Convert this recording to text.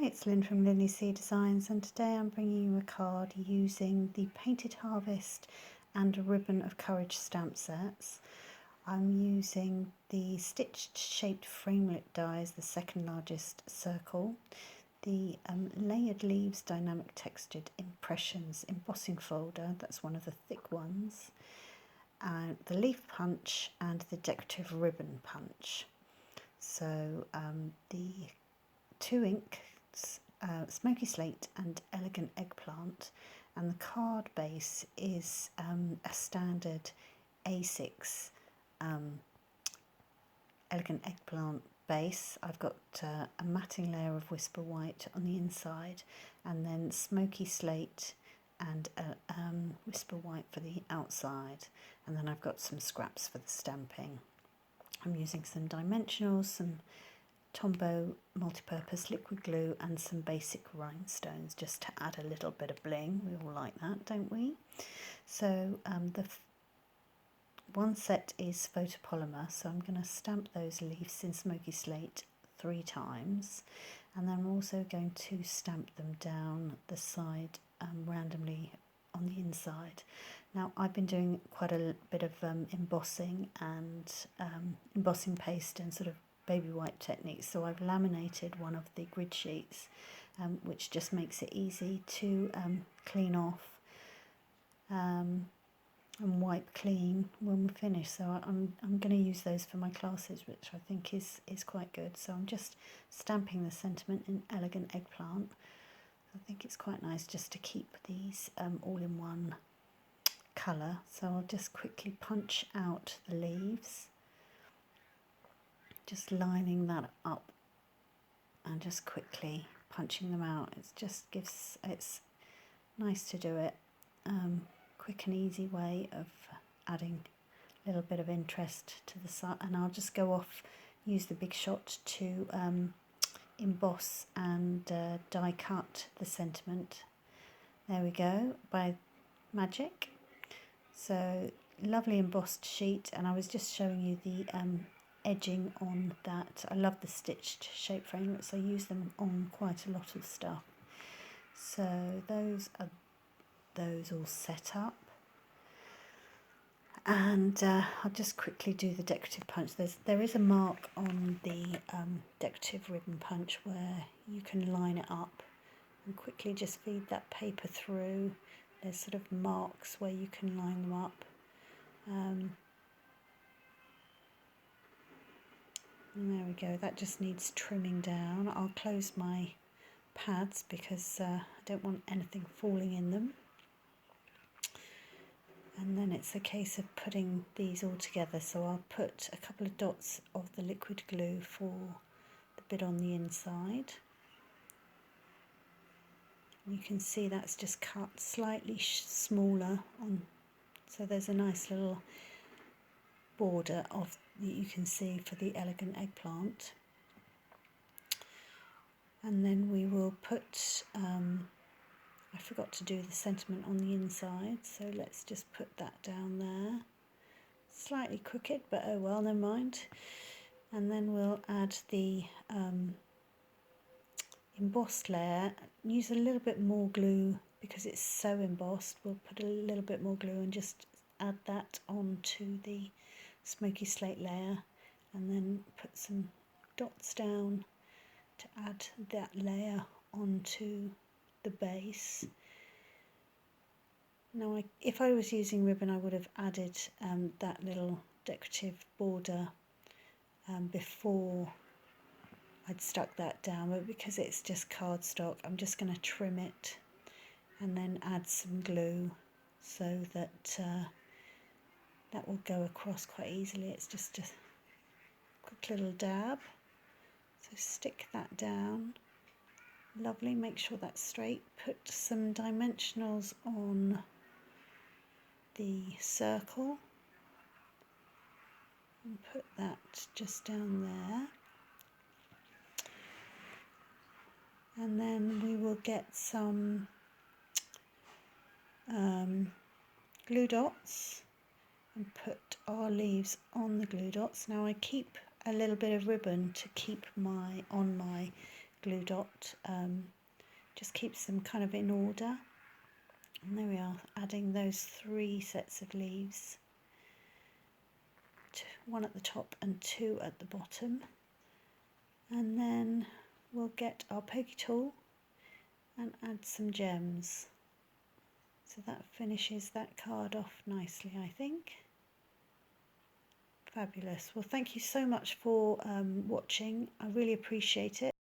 it's Lynn from Lynn C Designs, and today I'm bringing you a card using the Painted Harvest and a Ribbon of Courage stamp sets. I'm using the stitched shaped framelit dies, the second largest circle, the Layered Leaves Dynamic Textured Impressions embossing folder, that's one of the thick ones, the leaf punch and the decorative ribbon punch. So the 2 inks, Smoky Slate and Elegant Eggplant, and the card base is a standard A6 Elegant Eggplant base. I've got a matting layer of Whisper White on the inside, and then Smoky Slate and Whisper White for the outside, and then I've got some scraps for the stamping. I'm using some dimensionals, some Tombow multi-purpose liquid glue and some basic rhinestones just to add a little bit of bling. We all like that, don't we? So the one set is photopolymer, so I'm going to stamp those leaves in Smoky Slate 3 times, and then I'm also going to stamp them down the side randomly on the inside. Now I've been doing quite a bit of embossing and embossing paste and sort of baby wipe techniques, so I've laminated one of the grid sheets, which just makes it easy to clean off and wipe clean when we're finished. So I'm going to use those for my classes, which I think is quite good. So I'm just stamping the sentiment in Elegant Eggplant. I think it's quite nice just to keep these all in one colour. So I'll just quickly punch out the leaves, just lining that up and just quickly punching them out. It's nice to do it. Quick and easy way of adding a little bit of interest to the side. And I'll just go off, use the big shot to emboss and die cut the sentiment. There we go, by magic. So lovely embossed sheet, and I was just showing you the edging on that. I love the stitched shape framelits. I use them on quite a lot of stuff. So those are those all set up, and I'll just quickly do the decorative punch. There is a mark on the decorative ribbon punch where you can line it up and quickly just feed that paper through. There's sort of marks where you can line them up. And there we go, that just needs trimming down. I'll close my pads because I don't want anything falling in them. And then it's a case of putting these all together. So I'll put a couple of dots of the liquid glue for the bit on the inside. You can see that's just cut slightly smaller on, so there's a nice little border of that you can see for the Elegant Eggplant. And then we will put I forgot to do the sentiment on the inside, so let's just put that down there. Slightly crooked, but oh well, never mind. And then we'll add the embossed layer. Use a little bit more glue because it's so embossed. We'll put a little bit more glue and just add that onto the Smoky Slate layer, and then put some dots down to add that layer onto the base. Now if I was using ribbon, I would have added that little decorative border before I'd stuck that down, but because it's just cardstock, I'm just going to trim it and then add some glue so that that will go across quite easily. It's just a quick little dab. So stick that down. Lovely, make sure that's straight. Put some dimensionals on the circle and put that just down there. And then we will get some glue dots and put our leaves on the glue dots. Now I keep a little bit of ribbon to keep my glue dot just keeps them kind of in order. And there we are, adding those 3 sets of leaves, 1 at the top and 2 at the bottom. And then we'll get our pokey tool and add some gems. So that finishes that card off nicely, I think. Fabulous. Well, thank you so much for watching. I really appreciate it.